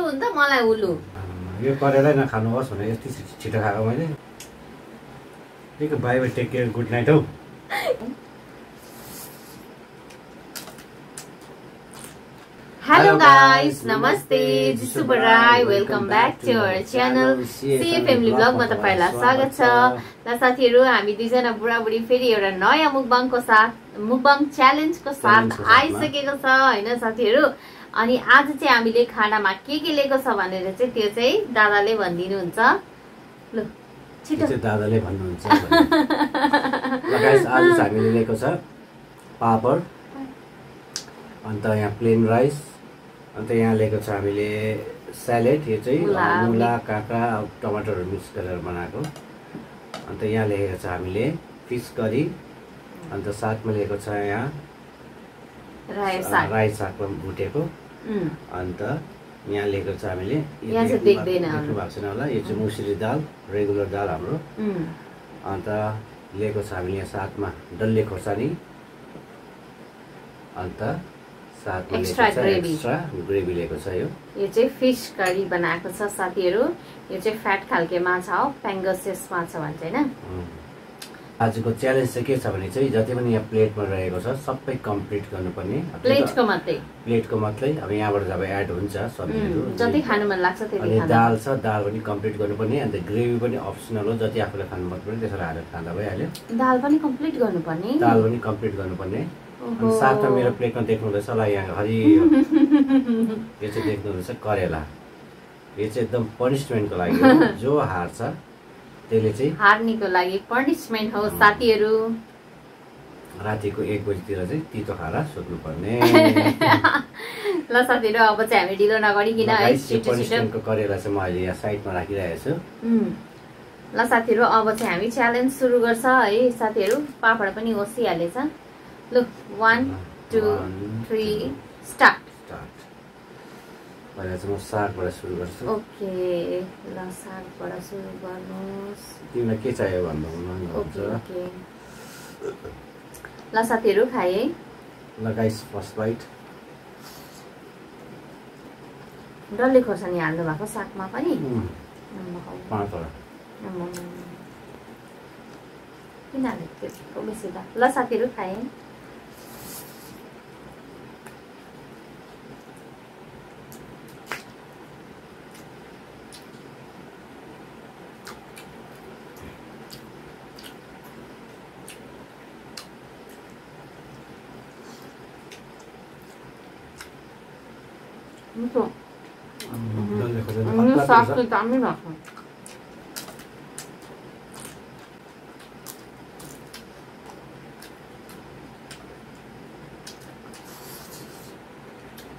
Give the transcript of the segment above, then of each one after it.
हुन त मलाई उल्लु। यो करेला नखानुहोस् भने यति छिटो खाएको मैले। Bye bye, take care, good night हौ। हेलो गाइस, नमस्ते, Jisu Barai, welcome back to our channel CA family ब्लगमा तपाईहरुलाई स्वागत छ। ल साथीहरु, हामी दुईजना बुढाबुढी फेरि एउटा नयाँ मुकबाङ च्यालेन्जको साथ आइसकेको छ हैन साथीहरु। अनि आज चाहिँ हामीले खानामा के लिएको छ भनेर चाहिँ त्यो चाहिँ दादाले भनिदिनुहुन्छ। ल छिटो दादाले भन्नुहुन्छ। ल गाइस, आज हामीले लिएको छ पापड, अन्त यहाँ प्लेन राइस, अन्त यहाँ लिएको छ हामीले स्यालेड। यो चाहिँ मुला, काँक्रा, टमाटरहरू मिक्स गरेर बनाएको। अन्त यहाँ लेखेको छ हामीले फिस करी, अन्त साथमा लिएको छ यहाँ राई साग भुटेको। अन्त यहाँ लेखेको छ हामीले भएको छैन होला, यो चाहिँ मुसुरी दाल, रेगुलर दाल हाम्रो। अन्त लिएको छ हामीले यहाँ साथमा डल्ले खोर्सानी, अन्त साथमा एक्स्ट्रा ग्रेभी लिएको छ। यो चाहिँ फिश करी बनाएको छ साथीहरु। यो चाहिँ फ्याट खालके माछा हो, पेंगसिस माछा भन्छ हैन। आजको च्यालेन्ज चाहिँ के छ भने चाहिँ जति पनि यहाँ प्लेटमा रहेको छ सबै कम्प्लिट गर्नुपर्ने। प्लेटको मात्रै अब यहाँबाट जब एड हुन्छ सब्जीहरु, जति खानु मन लाग्छ त्यति खानु। अनि दाल छ, दाल पनि कम्प्लिट गर्नुपर्ने। अन्त ग्रेभी पनि अप्सनल हो, जति आफूलाई खानु मन पर्छ त्यसरी हालेर खाँदा भइहाल्यो। दाल पनि कम्प्लिट गर्नुपर्ने। अनि साथमा मेरो प्लेटमा देख्नुहुँदैछ होला यहाँ हरियो, यो चाहिँ देख्नुहुँदैछ करेला। यो चाहिँ एकदम पनिशमेन्टको लागि हो। जो हार्छ त्यसले चाहिँ हार्नेको लागि पनिशमेन्ट हो साथीहरु। रातिको 1 बजीतिर चाहिँ तितो खाएर सुत्नुपर्ने। ल साथीहरु, अब चाहिँ हामी ढिलो नगरिकिन है पनिशमेन्टको करेला चाहिँ म अहिले यहाँ साइडमा राखिरहेको छु। ल साथीहरु, अब चाहिँ हामी च्यालेन्ज सुरु गर्छ है साथीहरु। पापड पनि ओसिहालेछ। ल 1 2 3 स्टार्ट। पहिला चाहिँ म सागबाट सुरु गर्छु। ओके, ल सागबाट सुरु गर्नुस्। तिमीलाई के चाहियो भन्दा हुन्छ। ओके ल साथीहरु, खाए। ल गाइस, फर्स्ट बाइट। डल्ले खोर्सानी हाल्नु भएको सागमा पनि। किन हालेको त्यस्तो बेसी त। ल साथीहरु, खाए। साग चाहिँ दामी भएको।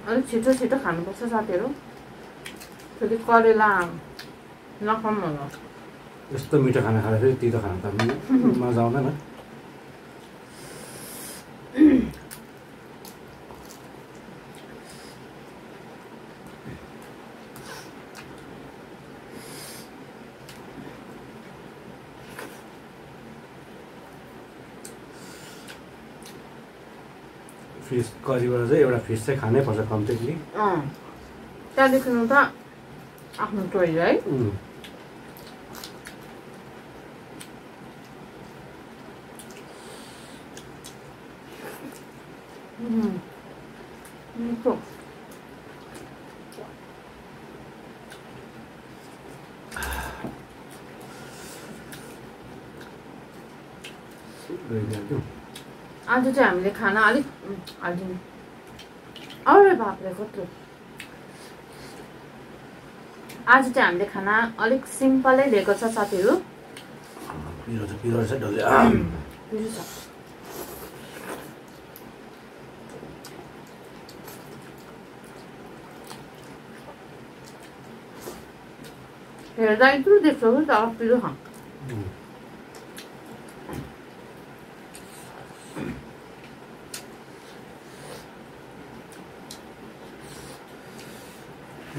अलिक छिटो छिटो खानुपर्छ साथीहरु, फेरि करेला नखाउँ होला। यस्तो मिठो खाना खाएर फेरि तितो खाना त मजा आउँदैन। फिस करीबाट चाहिँ एउटा फिस चाहिँ खानै पर्छ कम्प्लिटली। त्यहाँदेखि त आफ्नो चोइस है। आज चाहिँ हामीले खाना अलिक हालिदिनु। अरे बापरे कत्रो। आज चाहिँ हामीले खाना अलिक सिम्पलै लिएको छ साथीहरु। पिरो छ डल्ले। पिरो छ। हेर्दा यत्रो देख्छ हो त पिरो खा।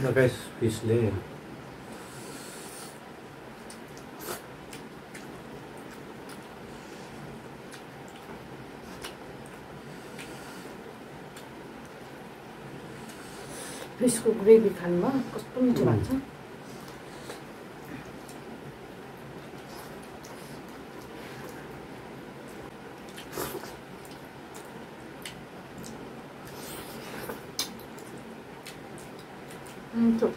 ल गाइस, फिसले फिसको ग्रेभी खानुमा कस्तो मिठो लाग्छ। मिठो।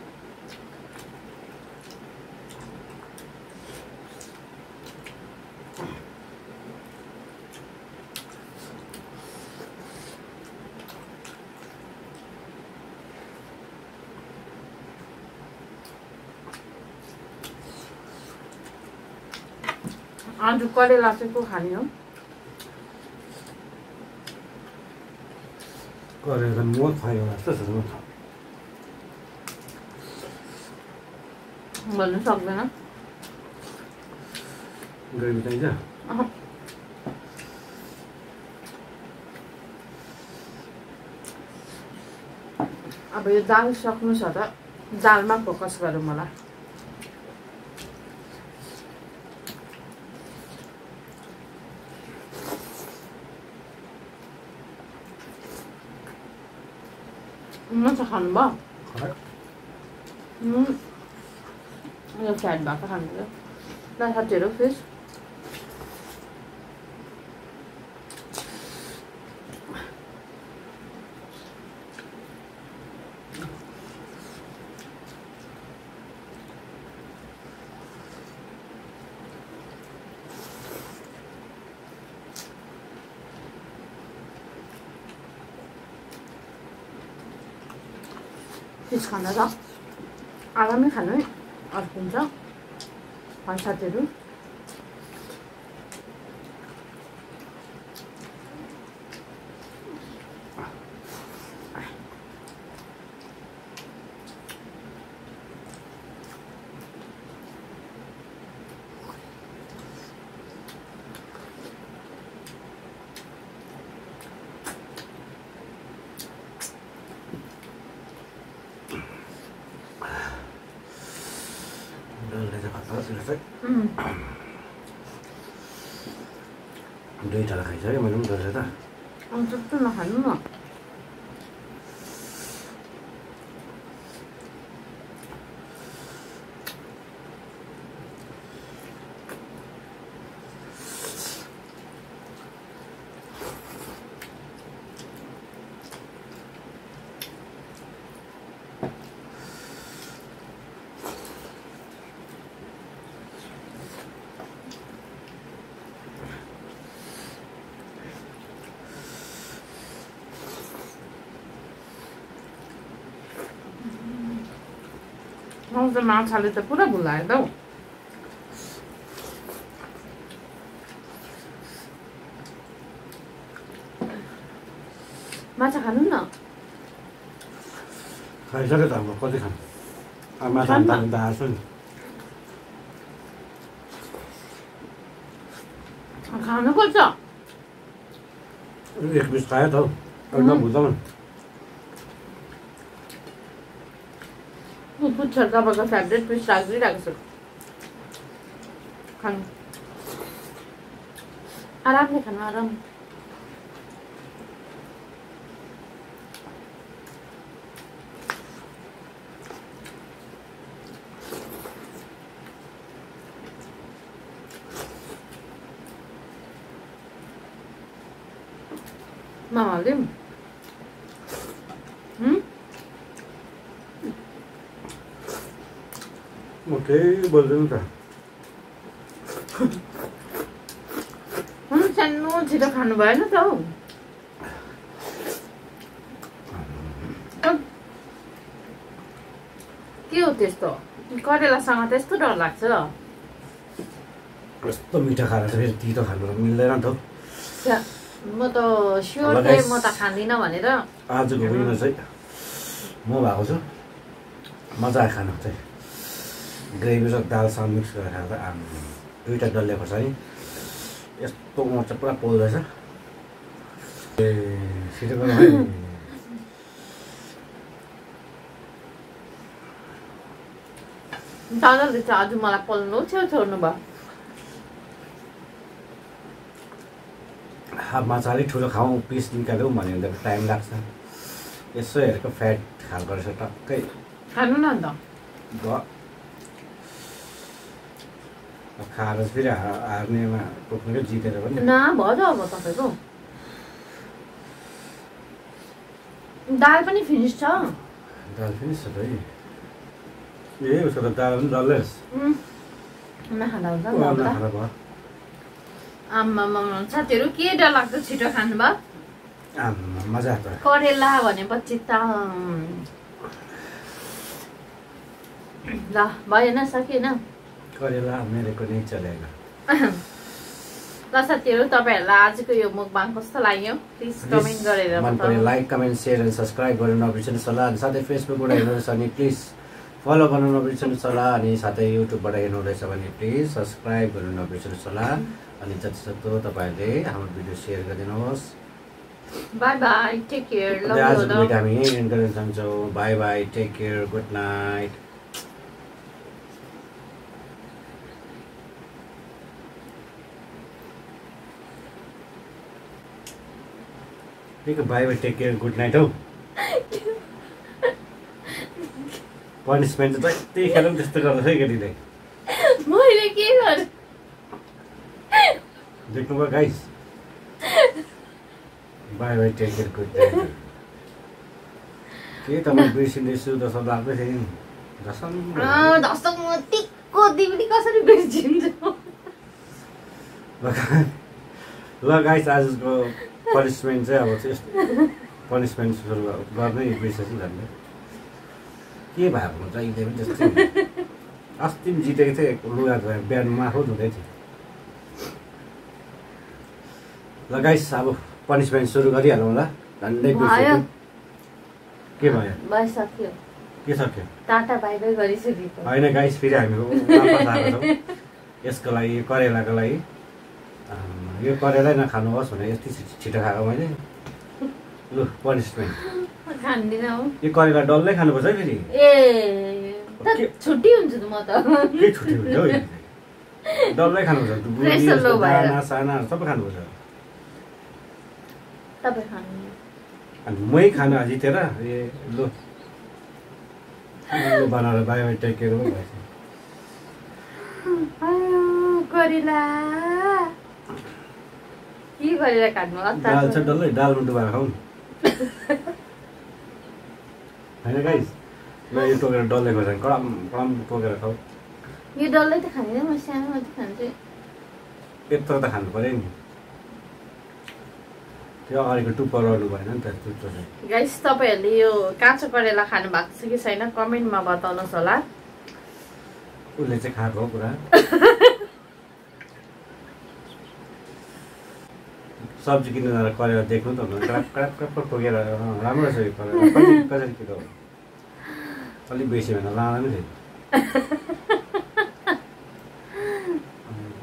आज करेला चाहिँ को खाने हो? करेला म खायो जस्तो छ म भन्नु सक्दैन। ग्रेभी चाहिन्छ? अब यो दाल सक्नु छ त दालमा फोकस गरौँ होला। माछा खानुभयो? यो फ्याट भएको खानु ल साथीहरू फिस। फिस खाँदा त आरामै खानु है, अर्किन्छ साथीहरू। दुईवटा खाइछ है मैले पनि डल्ले त। त्यस्तो नखानु न। आउँछ माछाले त पुरा भुलायो त हौ। माछा खानु न। खाइसक्यो त अब कति खानु? अब माछा तान्नु त आएको नि। खानुपर्छ। एक पिस खायो त हौ, एकदम भुल्छ नि। पुच्छ तपाईँको फेभरेट पिस राखिदिइरहेको छु खानु। आरामले खानु, आराम। मामाले म केही बोल्दैन त। सानो छिटो खानु भएन त हौ। के हो त्यस्तो? करेलासँग त्यस्तो डर लाग्छ? यस्तो मिठो खाएर त फेरि तितो खानु मिल्दैन त हौ। म त स्योर थिएँ म त खाँदिनँ भनेर। आजको उयोमा चाहिँ म भएको छु। मजा आयो खानु चाहिँ। ग्रेभी र दालसँग मिक्स गरेर खाँदा दुईवटा डल्ले खोर्सानी यस्तो म चाहिँ पुरा पोल्दैछ। ए छिटो गरौँ है। दादाले चाहिँ आज मलाई पोल्नु छोड्नु भयो। माछा अलिक ठुलो खाउँ पिस निकाल्यौँ भन्यो भने त टाइम लाग्छ। यसो हेरेको फ्याट खालको रहेछ टक्कै खानु न अन्त भयो खाएर फेरि हार्नेमा टोक्नुकै जितेर पनि न भयो त अब तपाईँको दाल पनि फिनिस छ दाल फिनिस छ त है ए उसको त दाल पनि डल्लै नखाँदा हुन्छ नखाँदा भयो आम्मा साथीहरू के डर लाग्दो छिटो खानु भयो आम्मा मजा आयो करेला भनेपछि त ल भएन सकेन करेला मेरेको नै चलेको ल साथीहरू तपाईँहरूलाई आजको यो मुकबाङ कस्तो लाग्यो प्लिज कमेन्ट गरेर मन पऱ्यो लाइक कमेन्ट सेयर अनि सब्सक्राइब गर्न नबिर्सनुहोस् होला अनि साथै फेसबुकबाट हेर्नुहोस् अनि प्लिज फलो गर्न नबिर्सनुहोस् होला अनि साथै युट्युबबाट हेर्नुहुँदैछ भने प्लिज सब्सक्राइब गर्न नबिर्सनुहोस् होला अनि जतिसक्दो तपाईँहरूले हाम्रो भिडियो सेयर गरिदिनुहोस् बाई बाई टेक केयर आजको भिडियो हामी यहीँ एन्ड गर्न चाहन्छौँ bye bye take care good night bye bye take care good night हौ पनिसमेन्ट चाहिँ त्यही खेर पनि त्यस्तो गर्दैछ है केटीले मैले के गरेँ देख्नुभयो guys bye bye take care good night के तपाईँ बिर्सिँदैछु जस्तो लाग्दै थियो नि धसक म टिक्को दिदी कसरी बिर्सिन्छ ल गाइस आजको पनिसमेन्ट चाहिँ अब यस्तो पनिसमेन्ट सुरु गर्नै बिर्सेछु झन्डै के भएको हुन्छ अहिले पनि त्यस्तै अस्ति पनि जितेको थिएँ लुगा बिहान माखो धुँदै थियो ल गाइस अब पनिसमेन्ट सुरु गरिहालौँ ल झन्डै बिर्सेछु के भयो भइसक्यो के सक्यो टाटा बाई बाई गरिसकेको होइन गाइस फेरि हामी वापस आएको छौँ यसको लागि करेलाको लागि यो करेलै नखानुहोस् भनेर यति छिटो खाएको मैले लु पनिसमेन्ट खान्दिनँ हौ यो करेला डल्लै खानुपर्छ है फेरि ए छुट्टी हुन्छ त म त के छुट्टी हुन्छ हौ डल्लै खानुपर्छ दाना सानाहरू सबै खानुपर्छ तपाईँ खानु अनि मै खानु जितेर ए लु बनाएर बाई बाई टेक केयर पनि भएछ करेला के गरेर खानु दाल छ डल्लै दालमा डुबाएर खाउँ होइन गाइस ल यो टोकेर डल्लै खोर्छ कडम कडम टोकेर खाऊ यो डल्लै त खाँदैन म सानो मात्रै खान्छु यत्रो त खानु पऱ्यो नि त्यो अगाडिको टुप्पो रहनु भएन नि त टुप्पो चाहिँ गाइस तपाईँहरूले यो काँचो करेला खानु भएको छ कि छैन कमेन्टमा बताउनुहोस् होला उसले चाहिँ खाएको हो पुरा सब्जी किन्नु जाँदा करेला देख्नु त क्राप क्राप क्राप ठोकेर राम्रो छ यो करेला कसरी किलो अलिक बेसी भनेर लाँदा पनि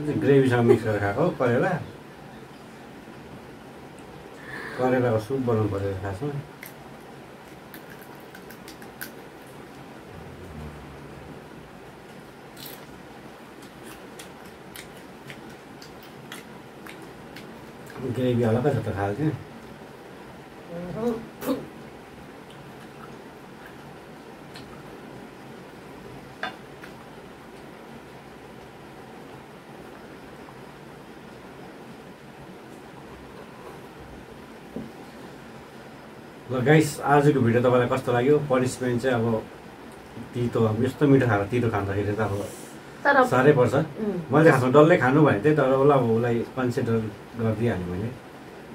थियो ग्रेभीसँग मिक्स गरेर खाएको करेला करेलाको सुप बनाउनु पऱ्यो खासमा ग्रेभी हल्का छ त खाल्थ्यो ल गाइस आजको भिडियो तपाईँलाई कस्तो लाग्यो पनिसमेन्ट चाहिँ अब तितो अब यस्तो मिठो खाएर तितो खाँदाखेरि त अब साह्रै पर्छ मैले खासमा डल्लै खानु भने त्यही तर उसलाई अब उसलाई कन्सिडर गरिदिइहालेँ मैले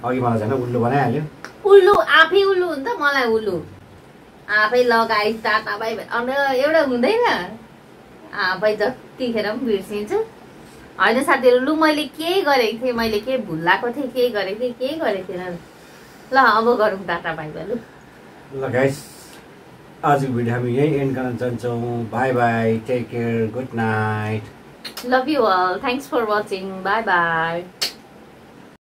अघि मलाई झन् उल्लु बनाइहाल्यो उल्लु आफै उल्लु हुन्छ मलाई उल्लु आफै लगाइ टाटा बाई अन्त एउटा हुँदैन आफै जतिखेर पनि बिर्सिन्छु होइन साथीहरू लु मैले के गरेको थिएँ मैले के भुल्लाएको थिएँ के गरेको थिएँ के गरेको थिएन ल अब गरौँ टाटा बाई बाई लु ल गाइस आजको भिडियो हामी यही एन्ड गर्न चाहन्छौँ bye bye take care good night love you all thanks for watching bye by